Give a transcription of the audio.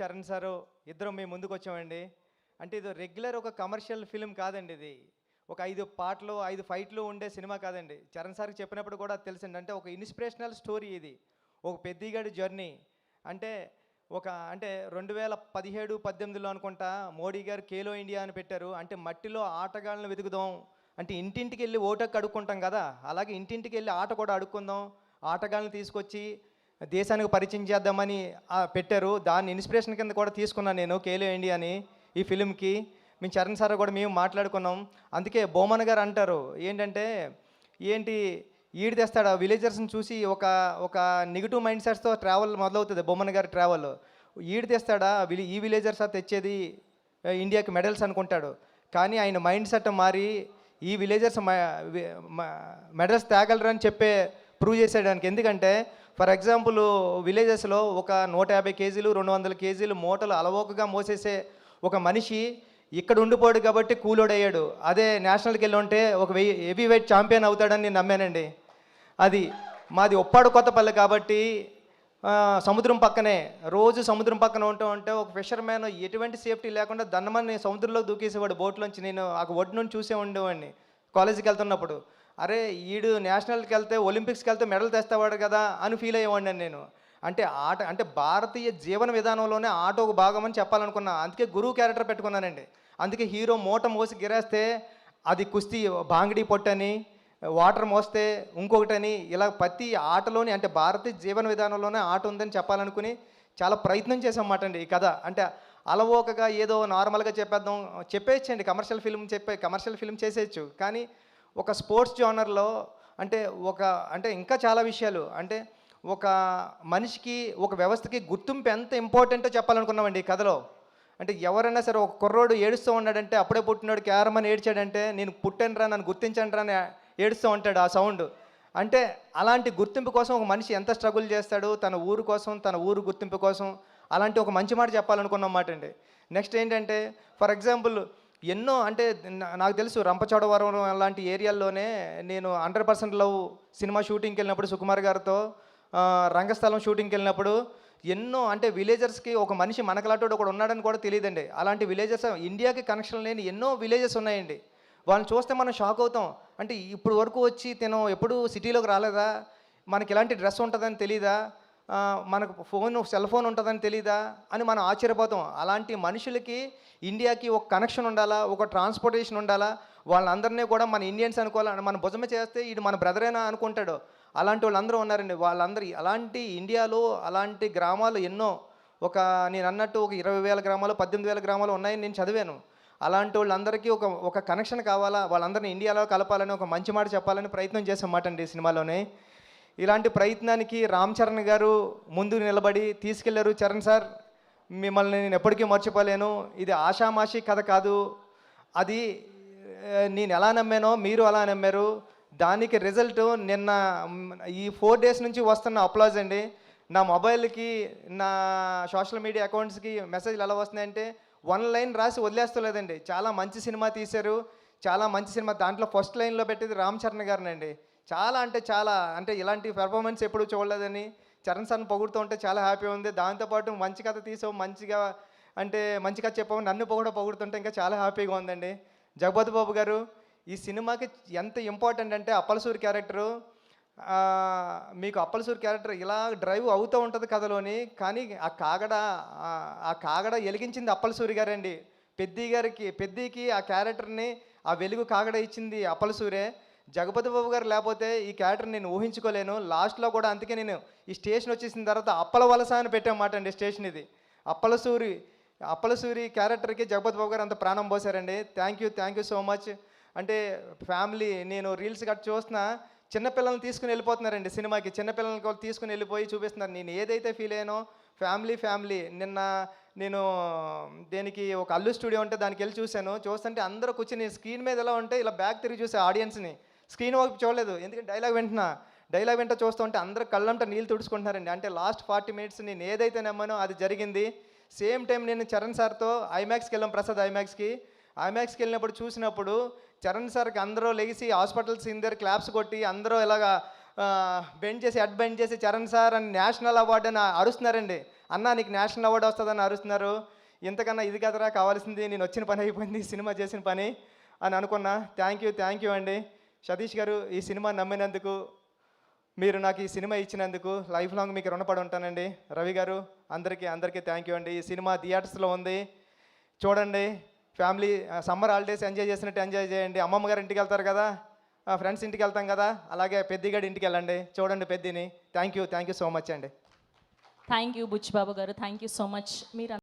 Charan sir ఇద్దరం మేము ముందుకు వచ్చామండి. అంటే ఇది రెగ్యులర్ ఒక కమర్షియల్ ఫిల్మ్ కాదండి ఇది. ఒక 5 పాటలు, 5 ఫైట్లు ఉండే సినిమా కాదండి. చరణ్ సార్‌కి చెప్పినప్పుడు కూడా తెలిసింది. అంటే ఒక ఇన్స్పిరేషనల్ స్టోరీ ఇది. ఒక పెద్దిగాడి జర్నీ. అంటే అంటే 2017, 18లో అనుకుంటా మోడీ గారు 'ఖేలో ఇండియా' అని పెట్టారు. అంటే మట్టిలో ఆటగాళ్ళని వెతుకుదాం. అంటే ఇంటింటికెళ్ళి ఓటక్కు అడుక్కుంటాం కదా! అలాగే ఇంటింటికెళ్ళి ఆట కూడా అడుక్కుందాం. ఆటగాళ్ళని తీసుకొచ్చి దేశానికి పరిచయం చేద్దామని పెట్టారు. దాన్ని ఇన్స్పిరేషన్ కింద కూడా తీసుకున్నాను నేను 'ఖేలో ఇండియా' అని ఈ ఫిల్మ్‌కి. మేము చరణ్ సార్ కూడా మేము మాట్లాడుకున్నాం. అందుకే బొమ్మన గారు అంటారు ఏంటంటే, ఏంటి ఈడు తెస్తాడా విలేజర్స్‌ని చూసి ఒక ఒక నెగెటివ్ మైండ్ సెట్స్‌తో ట్రావెల్ మొదలవుతుంది బొమ్మన గారి ట్రావెల్. ఈడు తెస్తాడా ఈ విలేజర్సా తెచ్చేది ఇండియాకి మెడల్స్ అనుకుంటాడు. కానీ ఆయన మైండ్ సెట్ మారి ఈ విలేజర్స్ మెడల్స్ తేగలరని ప్రూవ్ చేసేయడానికి. ఎందుకంటే ఫర్ ఎగ్జాంపుల్ విలేజెస్లో ఒక 150 కేజీలు 200 కేజీలు మూటలు అలవోకగా మోసేసే ఒక మనిషి ఇక్కడ ఉండిపోయాడు కాబట్టి కూలోడయ్యాడు. అదే నేషనల్కి వెళ్ళి ఉంటే ఒక హెవీ వెయిట్ ఛాంపియన్ అవుతాడని నేను నమ్మానండి. అది మాది ఉప్పాడు కొత్తపల్లి కాబట్టి సముద్రం పక్కనే రోజు సముద్రం పక్కన ఉంటే ఒక ఫిషర్ మ్యాన్ ఎటువంటి సేఫ్టీ లేకుండా దన్నమని సముద్రంలో దూకేసేవాడు బోట్లోంచి. నేను ఆ ఒడ్డు నుండి చూసే ఉండేవాడిని కాలేజీకి వెళ్తున్నప్పుడు. అరే ఈడు నేషనల్కి వెళ్తే ఒలింపిక్స్కి వెళ్తే మెడల్ తెస్తావాడు కదా అని ఫీల్ అయ్యేవాడిని నేను. అంటే ఆట అంటే భారతీయ జీవన విధానంలోనే ఆట ఒక భాగం అని చెప్పాలనుకున్నా. అందుకే గురువు క్యారెక్టర్ పెట్టుకున్నానండి. అందుకే హీరో మూట మోసి గిరేస్తే అది కుస్తీ బాంగిడి పొట్టని, వాటర్ మోస్తే ఇంకొకటని, ఇలా ప్రతి ఆటలోని అంటే భారతీయ జీవన విధానంలోనే ఆట ఉందని చెప్పాలనుకుని చాలా ప్రయత్నం చేసామన్నమాట అండి ఈ కథ. అంటే అలవోకగా ఏదో నార్మల్గా చెప్పేయచ్చండి. కమర్షియల్ ఫిల్మ్ చేసేయచ్చు. కానీ ఒక స్పోర్ట్స్ జోనర్లో అంటే ఇంకా చాలా విషయాలు అంటే ఒక మనిషికి ఒక వ్యవస్థకి గుర్తింపు ఎంత ఇంపార్టెంటో చెప్పాలనుకున్నామండి ఈ కథలో. అంటే ఎవరైనా సరే ఒక కుర్రోడు ఏడుస్తూ ఉన్నాడంటే అప్పుడే పుట్టినాడు క్యారమని ఏడ్చాడంటే నేను పుట్టానురా నన్ను గుర్తించండిరా అని ఏడుస్తూ ఉంటాడు ఆ సౌండ్. అంటే అలాంటి గుర్తింపు కోసం ఒక మనిషి ఎంత స్ట్రగుల్ చేస్తాడు తన ఊరు కోసం, తన ఊరు గుర్తింపు కోసం. అలాంటి ఒక మంచి మాట చెప్పాలనుకున్నమాట అండి. నెక్స్ట్ ఏంటంటే ఫర్ ఎగ్జాంపుల్ ఎన్నో అంటే నాకు తెలుసు రంపచోడవరం అలాంటి ఏరియాల్లోనే నేను 100% లవ్ సినిమా షూటింగ్కి వెళ్ళినప్పుడు సుకుమార్ గారితో రంగస్థలం షూటింగ్కి వెళ్ళినప్పుడు ఎన్నో అంటే విలేజర్స్కి ఒక మనిషి మనకలాంటి ఒకడు ఉన్నాడని కూడా తెలియదండి. అలాంటి విలేజెస్ ఇండియాకి కనెక్షన్ లేని ఎన్నో విలేజెస్ ఉన్నాయండి. వాళ్ళని చూస్తే మనం షాక్ అవుతాం. అంటే ఇప్పుడు వరకు వచ్చి ఎప్పుడు సిటీలోకి రాలేదా, మనకి ఇలాంటి డ్రెస్ ఉంటుందని తెలీదా, మనకు సెల్ ఫోన్ ఉంటుందని తెలీదా అని మనం ఆశ్చర్యపోతాం. అలాంటి మనుషులకి ఇండియాకి ఒక కనెక్షన్ ఉండాలా, ఒక ట్రాన్స్పోర్టేషన్ ఉండాలా. వాళ్ళందరినీ కూడా మన ఇండియన్స్ అనుకోవాలని మన భుజమే చేస్తే ఇది మన బ్రదరేనా అనుకుంటాడు. అలాంటి వాళ్ళందరూ ఉన్నారండి. వాళ్ళందరూ అలాంటి ఇండియాలో అలాంటి గ్రామాలు ఎన్నో నేను అన్నట్టు ఒక 20,000 గ్రామాలు 18,000 గ్రామాలు ఉన్నాయని నేను చదివాను. అలాంటి వాళ్ళందరికీ ఒక కనెక్షన్ కావాలా, వాళ్ళందరినీ ఇండియాలో కలపాలని ఒక మంచి మాట చెప్పాలని ప్రయత్నం చేసామాట అండి ఈ సినిమాలోనే. ఇలాంటి ప్రయత్నానికి రామ్ చరణ్ గారు ముందు నిలబడి తీసుకెళ్లారు. చరణ్ సార్ మిమ్మల్ని నేను ఎప్పటికీ మర్చిపోలేను. ఇది ఆషామాషి కథ కాదు. అది నేను ఎలా నమ్మానో మీరు అలా నమ్మారు. దానికి రిజల్ట్ నిన్న ఈ 4 డేస్ నుంచి వస్తున్న అప్లాజ్ అండి. నా మొబైల్కి నా సోషల్ మీడియా అకౌంట్స్కి మెసేజ్లు ఎలా వస్తున్నాయంటే 1 లైన్ రాసి వదిలేస్తలేదండి. చాలా మంచి సినిమా తీశారు, చాలా మంచి సినిమా. దాంట్లో ఫస్ట్ లైన్లో పెట్టేది రామ్ చరణ్ గారినండి. చాలా అంటే ఇలాంటి పెర్ఫార్మెన్స్ ఎప్పుడు చూడలేదని చరణ్ సార్ని పొగుడుతూ ఉంటే చాలా హ్యాపీ ఉంది. దాంతోపాటు మంచి కథ తీసావు, మంచి కథ చెప్పావు, నన్ను కూడా పొగుడుతుంటే ఇంకా చాలా హ్యాపీగా ఉందండి. జగపతి బాబు గారు ఈ సినిమాకి ఎంత ఇంపార్టెంట్ అంటే అప్పలసూరి క్యారెక్టరు, మీకు అప్పలసూరి క్యారెక్టర్ ఇలా డ్రైవ్ అవుతూ ఉంటుంది కథలోని. కానీ ఆ కాగడ వెలిగించింది అప్పలసూరి గారండి. పెద్దికి ఆ క్యారెక్టర్ని ఆ వెలుగు కాగడ ఇచ్చింది అప్పలసూరే. జగపతి బాబు గారు లేకపోతే ఈ క్యారెక్టర్ నేను ఊహించుకోలేను. లాస్ట్లో కూడా అందుకే నేను ఈ స్టేషన్ వచ్చేసిన తర్వాత అప్పల వలస అని పెట్టామాట అండి స్టేషన్ ఇది. అప్పలసూరి క్యారెక్టర్కి జగపతి బాబు గారు అంత ప్రాణం పోసారండి. Thank you so much. అంటే ఫ్యామిలీ నేను రీల్స్ గట్రా చూస్తున్నా చిన్నపిల్లల్ని తీసుకుని వెళ్ళిపోతున్నారండి సినిమాకి. చిన్నపిల్లల్ని తీసుకుని వెళ్ళిపోయి చూపిస్తున్నారు. నేను ఏదైతే ఫీల్ అయ్యానో ఫ్యామిలీ నిన్న నేను దేనికి ఒక అల్లు స్టూడియో ఉంటే దానికి వెళ్ళి చూస్తుంటే అందరూ కూర్చొని స్క్రీన్ మీద ఎలా ఉంటే ఇలా బ్యాక్ తిరిగి చూసే ఆడియన్స్ని, స్క్రీన్ వైపు చూడలేదు. ఎందుకంటే డైలాగ్ వింటా చూస్తుంటే అందరూ కళ్ళంట నీళ్ళు తుడుచుకుంటున్నారండి. అంటే లాస్ట్ 40 మినిట్స్ నేను ఏదైతే నమ్మానో అది జరిగింది. సేమ్ టైం నేను చరణ్ సార్తో ఐమాక్స్కి వెళ్ళాం, ప్రసాద్ ఐమాక్స్కి వెళ్ళినప్పుడు చూసినప్పుడు చరణ్ సార్కి అందరూ లెగిసి హాస్పిటల్ సీన్ దగ్గర క్లాప్స్ కొట్టి అందరూ ఇలాగా బెండ్ చేసి హెడ్ బెండ్ చేసి చరణ్ సార్ అని నేషనల్ అవార్డు అని అరుస్తున్నారండి. అన్న నీకు నేషనల్ అవార్డు వస్తుందని అరుస్తున్నారు. ఇంతకన్నా ఇది కదరా కావాల్సింది, నేను వచ్చిన పని అయిపోయింది, సినిమా చేసిన పని అని అనుకున్నా. థ్యాంక్ యూ అండి సతీష్ గారు, ఈ సినిమా నమ్మినందుకు, మీరు నాకు ఈ సినిమా ఇచ్చినందుకు లైఫ్ లాంగ్ మీకు రుణపడి ఉంటానండి. రవి గారు అందరికీ థ్యాంక్ యూ అండి. ఈ సినిమా థియేటర్స్లో ఉంది, చూడండి. ఫ్యామిలీ సమ్మర్ హాలిడేస్ ఎంజాయ్ చేసినట్టు ఎంజాయ్ చేయండి. అమ్మమ్మ గారి ఇంటికి వెళ్తారు కదా, ఫ్రెండ్స్ ఇంటికి వెళ్తాం కదా, అలాగే పెద్దిగాడి ఇంటికి వెళ్ళండి, చూడండి పెద్దిని. థ్యాంక్ యూ సో మచ్ అండి. థ్యాంక్ యూ బుచ్చిబాబు గారు, థ్యాంక్ యూ సో మచ్. మీరు